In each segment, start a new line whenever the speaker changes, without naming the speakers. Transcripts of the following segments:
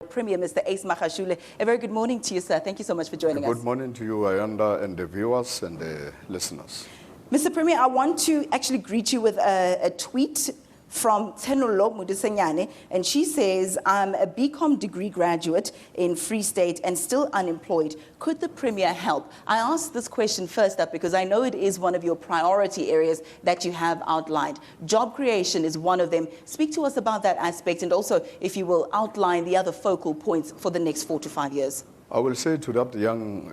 Premier, Mr. Ace Magashule. A very good morning to you, sir. Thank you so much for joining us.
Good morning to you, Ayanda, and the viewers and the listeners.
Mr. Premier, I want to actually greet you with a tweet from Tenolo Mudisenyane, and she says, I'm a BCom degree graduate in Free State and still unemployed. Could the Premier help? I asked this question first up because I know it is one of your priority areas that you have outlined. Job creation is one of them. Speak to us about that aspect, and also, if you will, outline the other focal points for the next 4 to 5 years.
I will say to that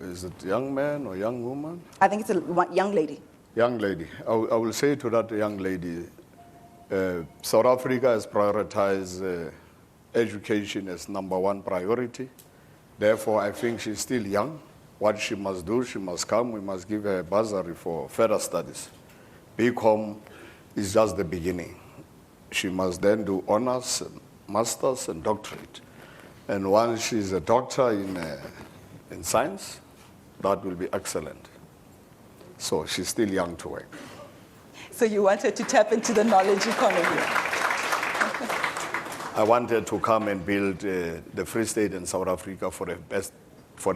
is it young man or young woman?
I think it's a young lady.
Young lady. I will say to that young lady, South Africa has prioritized education as #1 priority. Therefore, I think she's still young. What she must do, she must come. We must give her a bursary for further studies. BCom is just the beginning. She must then do honors, and masters, and doctorate. And once she's a doctor in science, that will be excellent. So she's still young to work.
So you want her to tap into the knowledge economy?
I wanted to come and build the Free State in South Africa for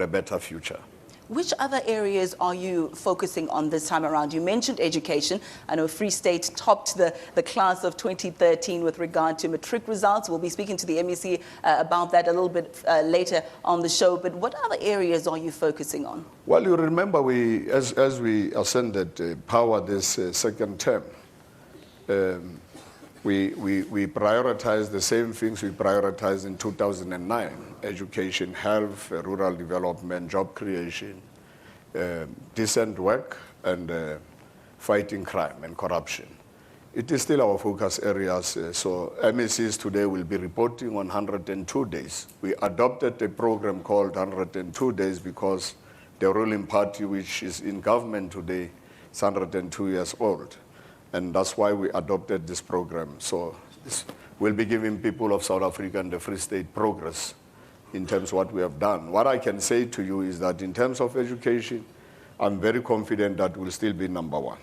a better future.
Which other areas are you focusing on this time around? You mentioned education. I know Free State topped the class of 2013 with regard to matric results. We'll be speaking to the MEC about that a little bit later on the show. But what other areas are you focusing on? Well,
you remember as we ascended power this second term, we prioritized the same things we prioritized in 2009: education, health, rural development, job creation, decent work, and fighting crime and corruption. It is still our focus areas. So MECs today will be reporting on 102 days. We adopted a program called 102 days because the ruling party, which is in government today, is 102 years old. And that's why we adopted this program. So we'll be giving people of South Africa and the Free State progress in terms of what we have done. What I can say to you is that in terms of education, I'm very confident that we'll still be #1.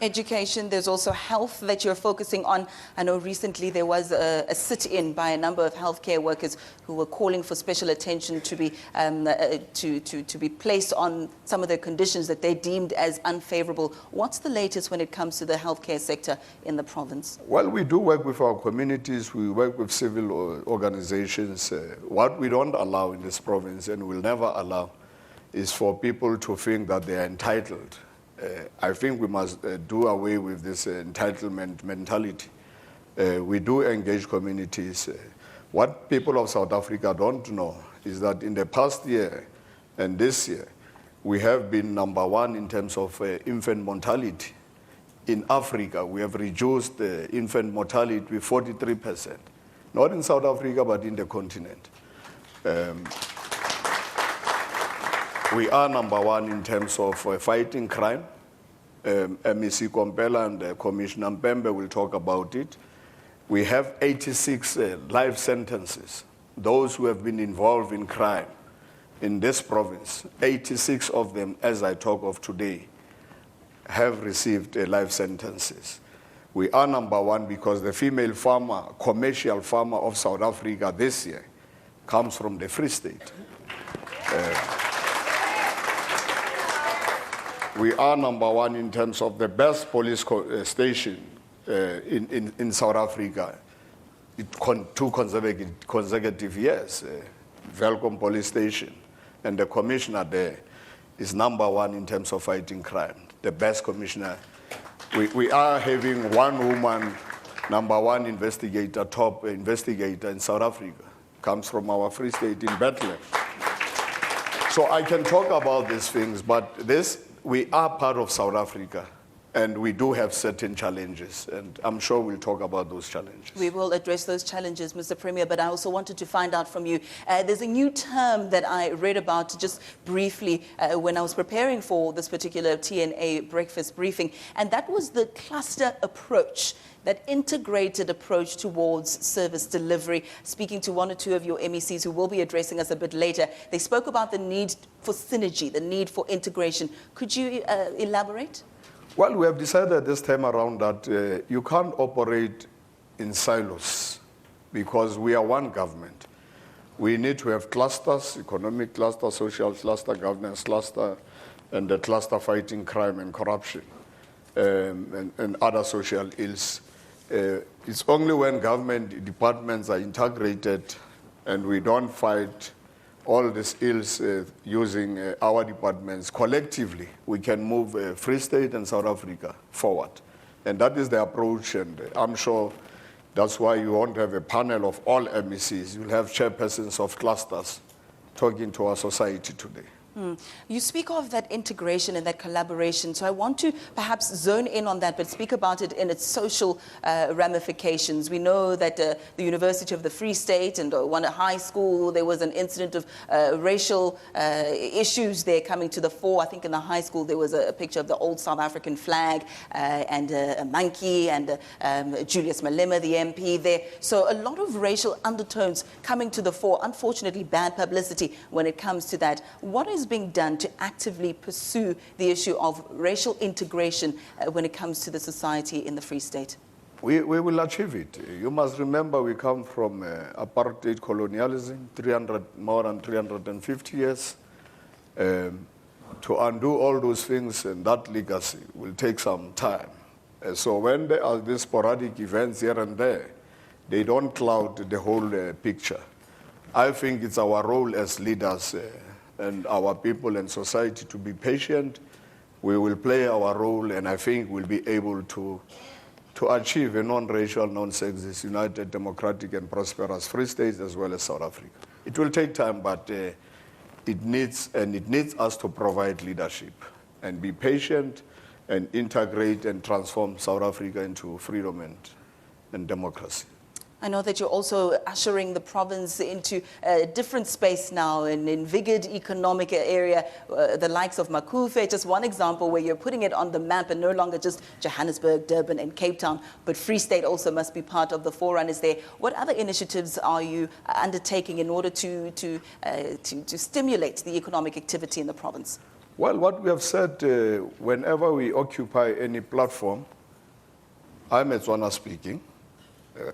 Education, there's also health that you're focusing on. I know recently there was a sit-in by a number of healthcare workers who were calling for special attention to be placed on some of the conditions that they deemed as unfavorable. What's the latest when it comes to the healthcare sector in the province?
Well, we do work with our communities. We work with civil organizations. What we don't allow in this province and will never allow is for people to think that they are entitled. I think we must do away with this entitlement mentality. We do engage communities. What people of South Africa don't know is that in the past year and this year, we have been #1 in terms of infant mortality. In Africa, we have reduced infant mortality with 43%. Not in South Africa, but in the continent. We are #1 in terms of fighting crime. MEC Kompela and Commissioner Mpembe will talk about it. We have 86 life sentences. Those who have been involved in crime in this province, 86 of them, as I talk of today, have received life sentences. We are #1 because the female farmer, commercial farmer of South Africa this year comes from the Free State. We are #1 in terms of the best police station in South Africa. Two consecutive years. Velkom Police Station. And the commissioner there is #1 in terms of fighting crime. The best commissioner. We are having one woman, #1 investigator, top investigator in South Africa. Comes from our Free State in Bethlehem. So I can talk about these things, but we are part of South Africa, and we do have certain challenges, and I'm sure we'll talk about those challenges.
We will address those challenges, Mr. Premier, but I also wanted to find out from you, there's a new term that I read about just briefly when I was preparing for this particular TNA breakfast briefing, and that was the cluster approach. That integrated approach towards service delivery. Speaking to one or two of your MECs who will be addressing us a bit later, they spoke about the need for synergy, the need for integration. Could you elaborate?
Well, we have decided this time around that you can't operate in silos because we are one government. We need to have clusters, economic cluster, social cluster, governance cluster, and the cluster fighting crime and corruption and other social ills. It's only when government departments are integrated and we don't fight all these ills using our departments collectively, we can move Free State and South Africa forward. And that is the approach, and I'm sure that's why you won't have a panel of all MECs. You'll have chairpersons of clusters talking to our society today.
You speak of that integration and that collaboration, so I want to perhaps zone in on that, but speak about it in its social ramifications. We know that the University of the Free State and one high school, there was an incident of racial issues there coming to the fore. I think in the high school there was a picture of the old South African flag and a monkey and Julius Malema, the MP there. So a lot of racial undertones coming to the fore. Unfortunately, bad publicity when it comes to that. What is being done to actively pursue the issue of racial integration when it comes to the society in the Free State?
We will achieve it. You must remember we come from apartheid colonialism, more than 350 years. To undo all those things and that legacy will take some time. So when there are these sporadic events here and there, they don't cloud the whole picture. I think it's our role as leaders and our people and society to be patient. We will play our role, and I think we'll be able to achieve a non-racial, non-sexist, united, democratic, and prosperous Free State as well as South Africa. It will take time, but it needs us to provide leadership and be patient and integrate and transform South Africa into freedom and democracy.
I know that you're also ushering the province into a different space now, an invigorated economic area, the likes of Makufe, just one example where you're putting it on the map and no longer just Johannesburg, Durban and Cape Town, but Free State also must be part of the forerunners there. What other initiatives are you undertaking in order to stimulate the economic activity in the province?
Well, what we have said, whenever we occupy any platform, I'm Etswana speaking.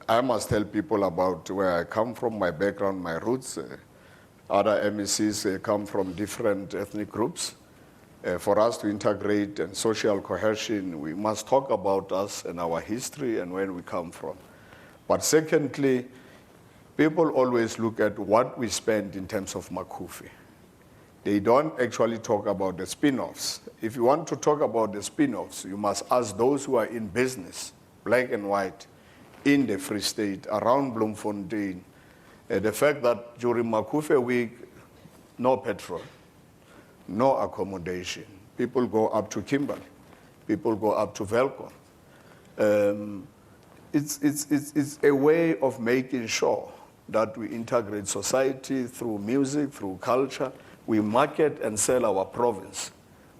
I must tell people about where I come from, my background, my roots. Other MECs come from different ethnic groups. For us to integrate and social cohesion, we must talk about us and our history and where we come from. But secondly, people always look at what we spend in terms of Makufe. They don't actually talk about the spin-offs. If you want to talk about the spin-offs, you must ask those who are in business, black and white, in the Free State, around Bloemfontein. The fact that during Makufe week, no petrol, no accommodation. People go up to Kimberley. People go up to Velcon. It's a way of making sure that we integrate society through music, through culture. We market and sell our province.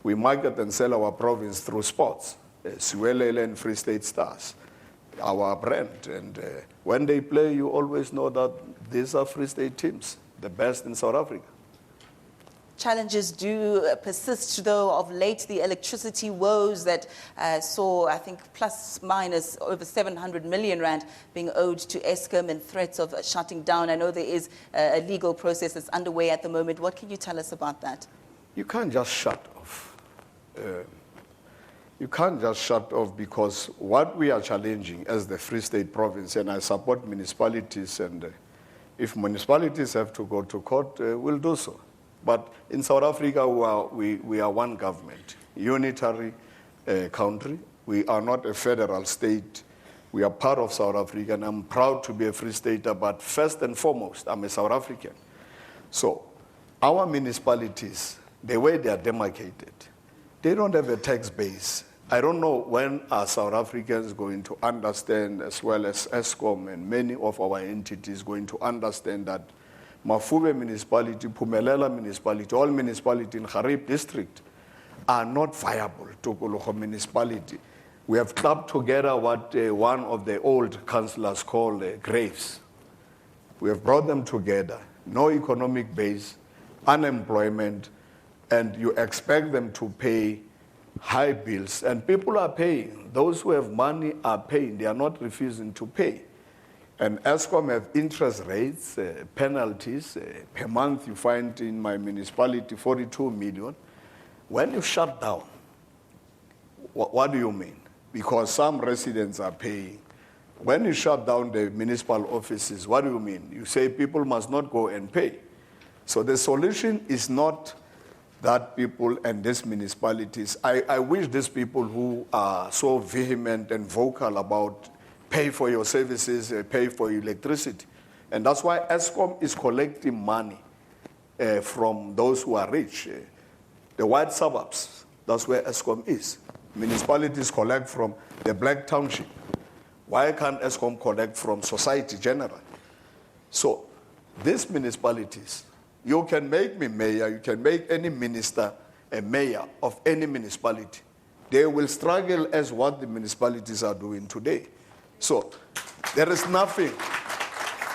We market and sell our province through sports. Siwelele and Free State Stars, our brand. And when they play, you always know that these are Free State teams, the best in South Africa.
Challenges do persist, though. Of late, the electricity woes that saw, I think, plus minus over 700 million rand being owed to Eskom and threats of shutting down. I know there is a legal process that's underway at the moment. What can you tell us about that?
You can't just shut off. You can't just shut off, because what we are challenging as the Free State province, and I support municipalities, and if municipalities have to go to court, we'll do so. But in South Africa, we are one government, unitary country. We are not a federal state. We are part of South Africa, and I'm proud to be a Free Stater, but first and foremost, I'm a South African. So our municipalities, the way they are demarcated, they don't have a tax base. I don't know when are South Africans going to understand, as well as Eskom and many of our entities going to understand that Mafube municipality, Pumelela municipality, all municipalities in Harib district are not viable to Kologo municipality. We have clubbed together what one of the old councillors called graves. We have brought them together, no economic base, unemployment, and you expect them to pay high bills, and people are paying. Those who have money are paying. They are not refusing to pay. And ESCOM have interest rates, penalties. Per month you find in my municipality 42 million. When you shut down, what do you mean? Because some residents are paying. When you shut down the municipal offices, what do you mean? You say people must not go and pay. So the solution is not that people and these municipalities, I wish these people who are so vehement and vocal about pay for your services, pay for your electricity. And that's why ESCOM is collecting money from those who are rich. The white suburbs, that's where ESCOM is. Municipalities collect from the black township. Why can't ESCOM collect from society generally? So these municipalities, you can make me mayor, you can make any minister a mayor of any municipality. They will struggle as what the municipalities are doing today. So there is nothing,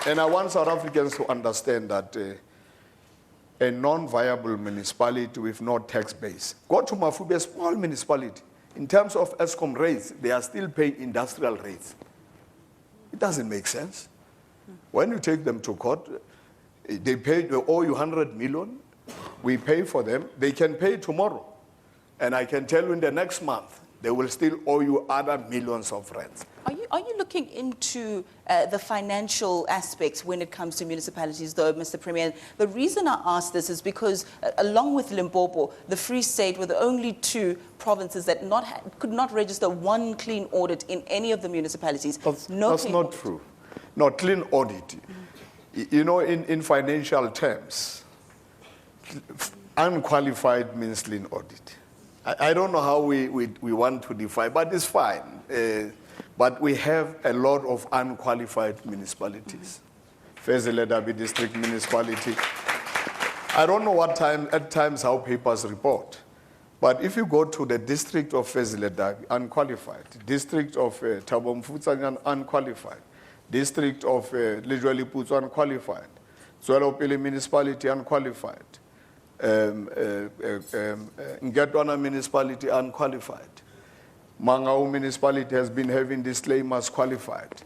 and I want South Africans to understand that a non-viable municipality with no tax base. Go to Mafube, a small municipality. In terms of ESCOM rates, they are still paying industrial rates. It doesn't make sense. When you take them to court, they owe you 100 million. We pay for them. They can pay tomorrow. And I can tell you in the next month, they will still owe you other millions of rents.
Are you looking into the financial aspects when it comes to municipalities, though, Mr. Premier? The reason I ask this is because, along with Limpopo, the Free State were the only two provinces that could not register one clean audit in any of the municipalities.
That's not true. No, clean audit. You know, in financial terms, unqualified means clean audit. I don't know how we want to define, but it's fine. But we have a lot of unqualified municipalities. Fezile District Municipality. I don't know at times how papers report. But if you go to the district of Fezile, unqualified. District of Thabo Mofokeng, unqualified. District of Lejweli, unqualified. Zwelopele Municipality, unqualified. Ngetwana Municipality, unqualified. Mangau Municipality has been having disclaimers qualified.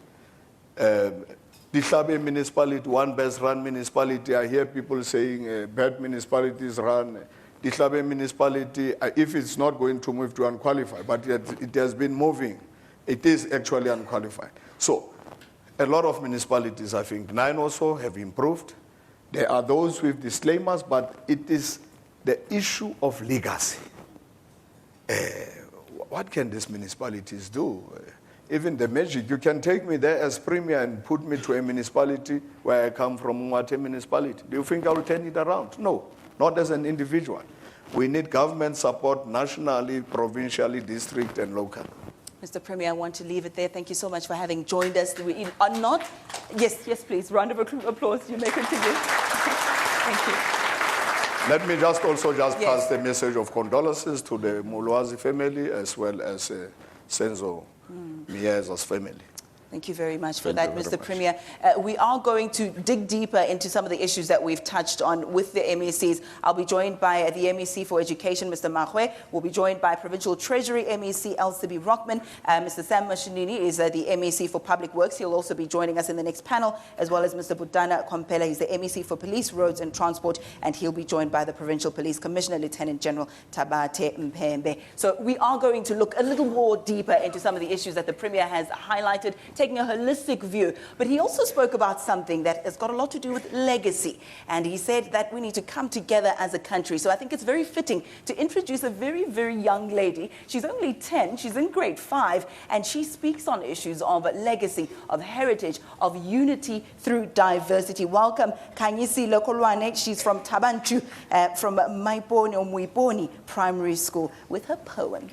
Dihlabe Municipality, one best run municipality. I hear people saying bad municipalities run. Dihlabe Municipality, if it's not going to move to unqualified, but it has been moving, it is actually unqualified. So a lot of municipalities, I think 9 or so, have improved. There are those with disclaimers, but it is the issue of legacy. What can these municipalities do? Even the magic, you can take me there as premier and put me to a municipality where I come from, Mwate municipality. Do you think I will turn it around? No, not as an individual. We need government support nationally, provincially, district, and local.
Mr. Premier, I want to leave it there. Thank you so much for having joined us. We are not... Yes, please. Round of applause. You may continue. Thank you.
Let me just pass the message of condolences to the Mulwazi family as well as Senzo Miaza's family.
Thank you very much for that, Mr. Premier. We are going to dig deeper into some of the issues that we've touched on with the MECs. I'll be joined by the MEC for Education, Mr. Mahwe. We'll be joined by Provincial Treasury MEC LCB Rockman. Mr. Sam Mashinini is the MEC for Public Works. He'll also be joining us in the next panel, as well as Mr. Butana Kompela. He's the MEC for Police, Roads and Transport, and he'll be joined by the Provincial Police Commissioner, Lieutenant General Tabate Mpembe. So we are going to look a little more deeper into some of the issues that the Premier has highlighted, taking a holistic view. But he also spoke about something that has got a lot to do with legacy. And he said that we need to come together as a country. So I think it's very fitting to introduce a very, very young lady. She's only 10, she's in grade 5, and she speaks on issues of legacy, of heritage, of unity through diversity. Welcome, Kanyisi Lokolwane. She's from Tabanchu, from Maiponi or Muiponi Primary School, with her poem.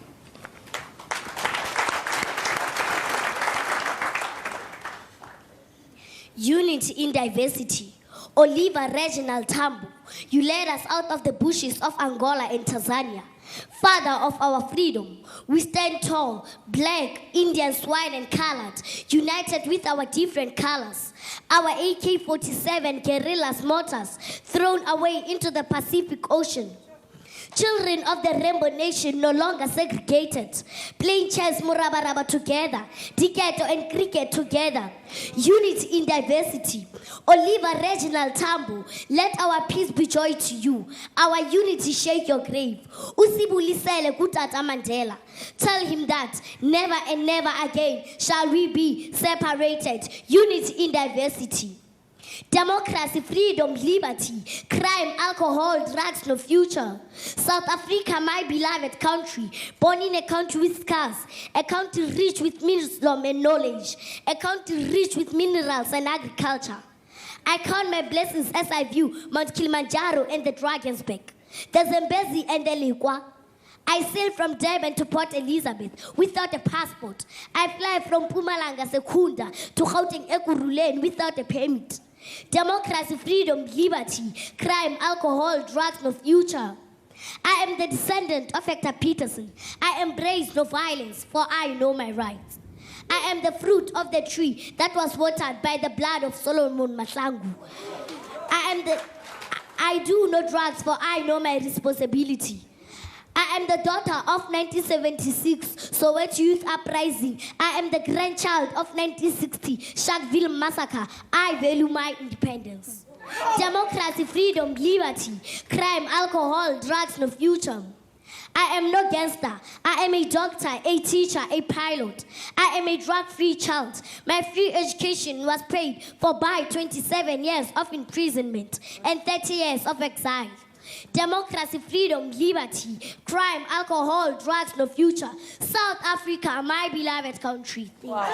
Unity in diversity. Oliver Reginald Tambo, you led us out of the bushes of Angola and Tanzania. Father of our freedom, we stand tall, black, Indians, white and colored, united with our different colors. Our AK-47 guerrillas mortars thrown away into the Pacific Ocean. Children of the Rainbow Nation no longer segregated. Playing chess, murabaraba together. Diketo and cricket together. Unity in diversity. Oliver Reginald Tambo, let our peace be joy to you. Our unity shake your grave. Usibulisele kutata Mandela. Tell him that never and never again shall we be separated. Unity in diversity. Democracy, freedom, liberty, crime, alcohol, drugs, no future. South Africa, my beloved country, born in a country with scars, a country rich with wisdom and knowledge, a country rich with minerals and agriculture. I count my blessings as I view Mount Kilimanjaro and the Drakensberg, the Zambezi and the Ligwa. I sail from Durban to Port Elizabeth without a passport. I fly from Mpumalanga Sekunda to Gauteng Ekurhuleni without a permit. Democracy, freedom, liberty, crime, alcohol, drugs, no future. I am the descendant of Hector Peterson. I embrace no violence, for I know my rights. I am the fruit of the tree that was watered by the blood of Solomon Mahlangu. I do no drugs, for I know my responsibility. I am the daughter of 1976 Soweto Youth Uprising. I am the grandchild of 1960 Sharpeville Massacre. I value my independence. Democracy, freedom, liberty, crime, alcohol, drugs, no future. I am no gangster. I am a doctor, a teacher, a pilot. I am a drug-free child. My free education was paid for by 27 years of imprisonment and 30 years of exile. Democracy, freedom, liberty, crime, alcohol, drugs, no future. South Africa, my beloved country.
Wow.